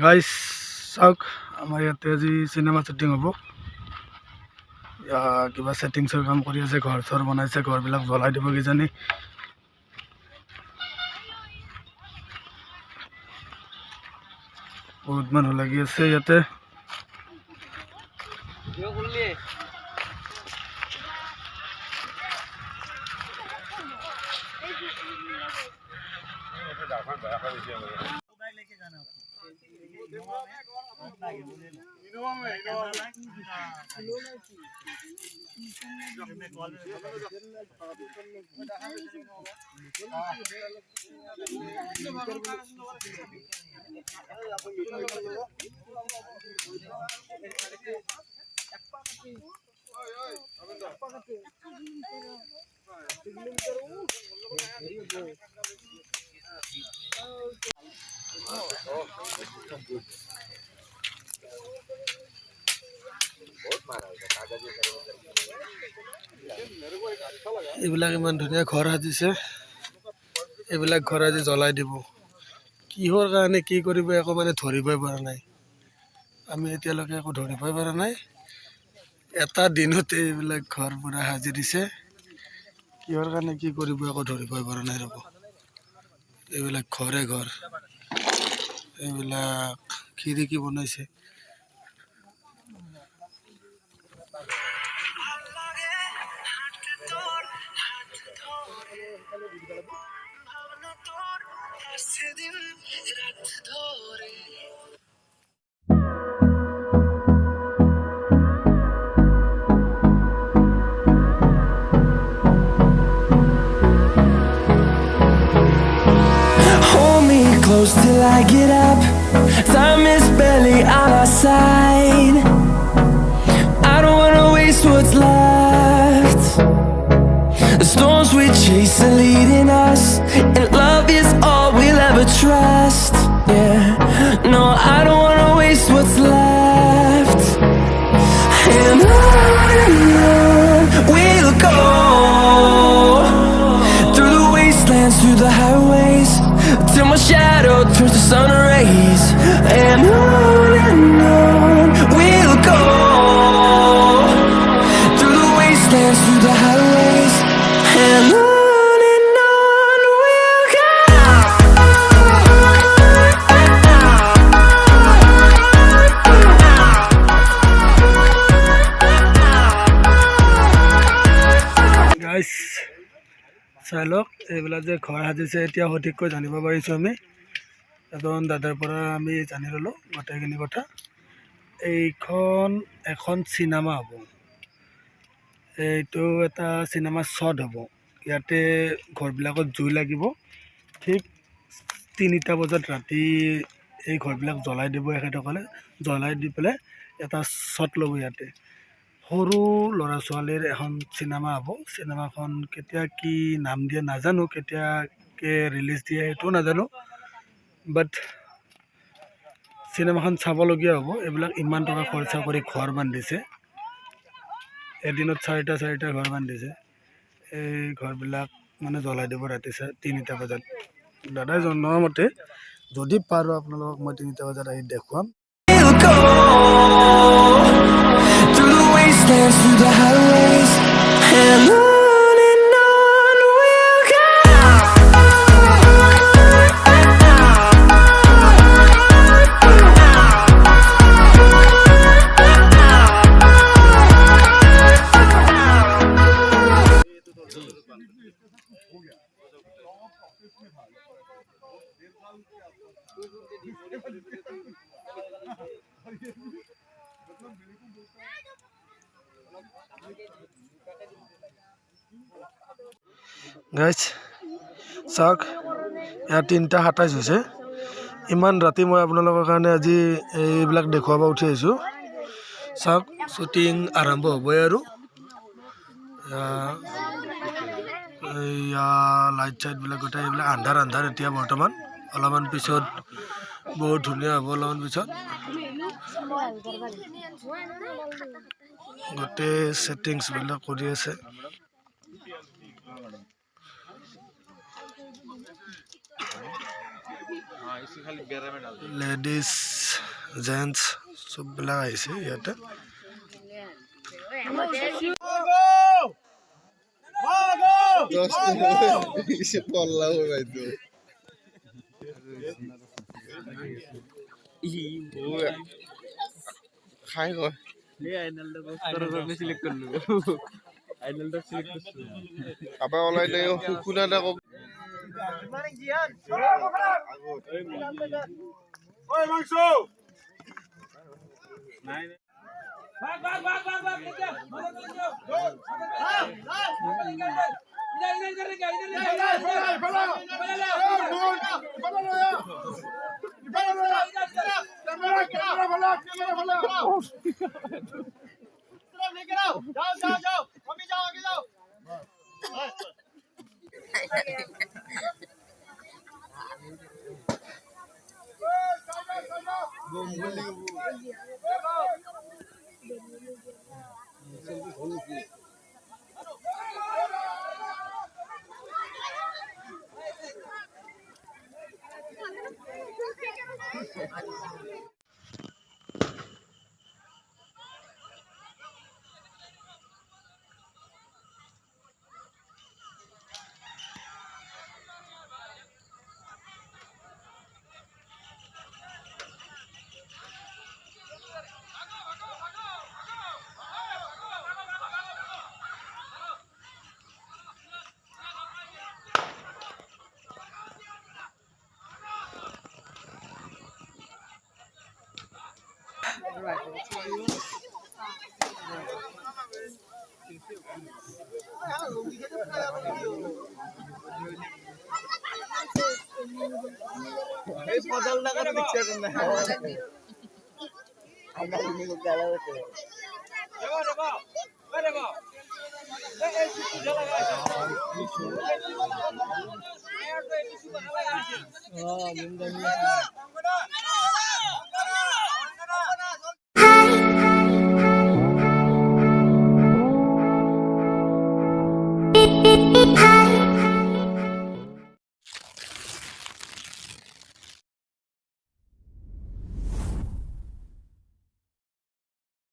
Guys চাওক আমাৰ ইয়াতে আজি চিনেমা শ্বুটিং হ'ব। কিবা ছেটিংছৰ কাম কৰি আছে, ঘৰ চৰ বনাইছে, ঘৰবিলাক জ্বলাই দিব কিজানি। বহুত মানুহ লাগি আছে ইয়াতে। এইবিলাক ইমান ধুনীয়া ঘৰ সাজিছে, এইবিলাক ঘৰ আজি জ্বলাই দিব। কিহৰ কাৰণে কি কৰিব একো মানে ধৰিবই পৰা নাই। আমি এতিয়ালৈকে একো ধৰিবই পৰা নাই। এটা দিনতে এইবিলাক ঘৰ পুৰা সাজি দিছে। কিহৰ কাৰণে কি কৰিব একো ধৰিবই পৰা নাই। ৰ'ব, এইবিলাক ঘৰে ঘৰ, এইবিলাক খিৰিকী বনাইছে। Hold me close till I get up. Time is barely on our side. I don't wanna waste what's left. The storms we chase are leading us, and love is all we'll ever trust. Yeah, no, I don't wanna waste what's left. And on we'll go, through the wastelands, through the highways, till my shadow turns to sun rays. And on we'll go, through the wastelands, through the highways, and on we'll go. Guys চাই লওক, এইবিলাক যে ঘৰ সাজিছে এতিয়া সঠিককৈ জানিব পাৰিছোঁ আমি। এজন দাদাৰ পৰা আমি জানি ল'লোঁ গোটেইখিনি কথা। এইখন এখন চিনেমা হ'ব, এইটো এটা চিনেমা শ্বট হ'ব। ইয়াতে ঘৰবিলাকত জুই লাগিব। ঠিক 3টা বজাত ৰাতি এই ঘৰবিলাক জ্বলাই দিব এখেতসকলে। জ্বলাই দি পেলাই এটা শ্বট ল'ব ইয়াতে। সৰু ল'ৰা ছোৱালীৰ এখন চিনেমা হ'ব। চিনেমাখন কেতিয়া কি নাম দিয়ে নাজানো, কেতিয়াকৈ ৰিলিজ দিয়ে সেইটোও নাজানো, বাট চিনেমাখন চাবলগীয়া হ'ব। এইবিলাক ইমান টকা খৰচা কৰি ঘৰ বান্ধিছে, এদিনত 4টা ঘৰ বান্ধিছে। এই ঘৰবিলাক মানে জ্বলাই দিব ৰাতি 3টা বজাত। দাদাই জনোৱা মতে যদি পাৰোঁ আপোনালোকক মই 3টা বজাত আহি দেখুৱাম। We'll go, through the wastelands, through the highways, and on we'll go. Guys চাওক, ইয়াত 3:27 হৈছে। ইমান ৰাতি মই আপোনালোকৰ কাৰণে আজি এইবিলাক দেখুৱাব উঠি আহিছোঁ। চাওক, শ্বুটিং আৰম্ভ হ'বই আৰু। এয়া লাইট চাইটবিলাক গোটেই এইবিলাক আন্ধাৰ এতিয়া বৰ্তমান। অলপমান পিছত বহুত ধুনীয়া হ'ব। অলপমান পিছত গোটেই ছেটিংছবিলাক কৰি আছে। लेडीज জেন্টছ চববিলাক আহিছে ইয়াতে খাই কয় আবার ওলাই নাই শুনা না কম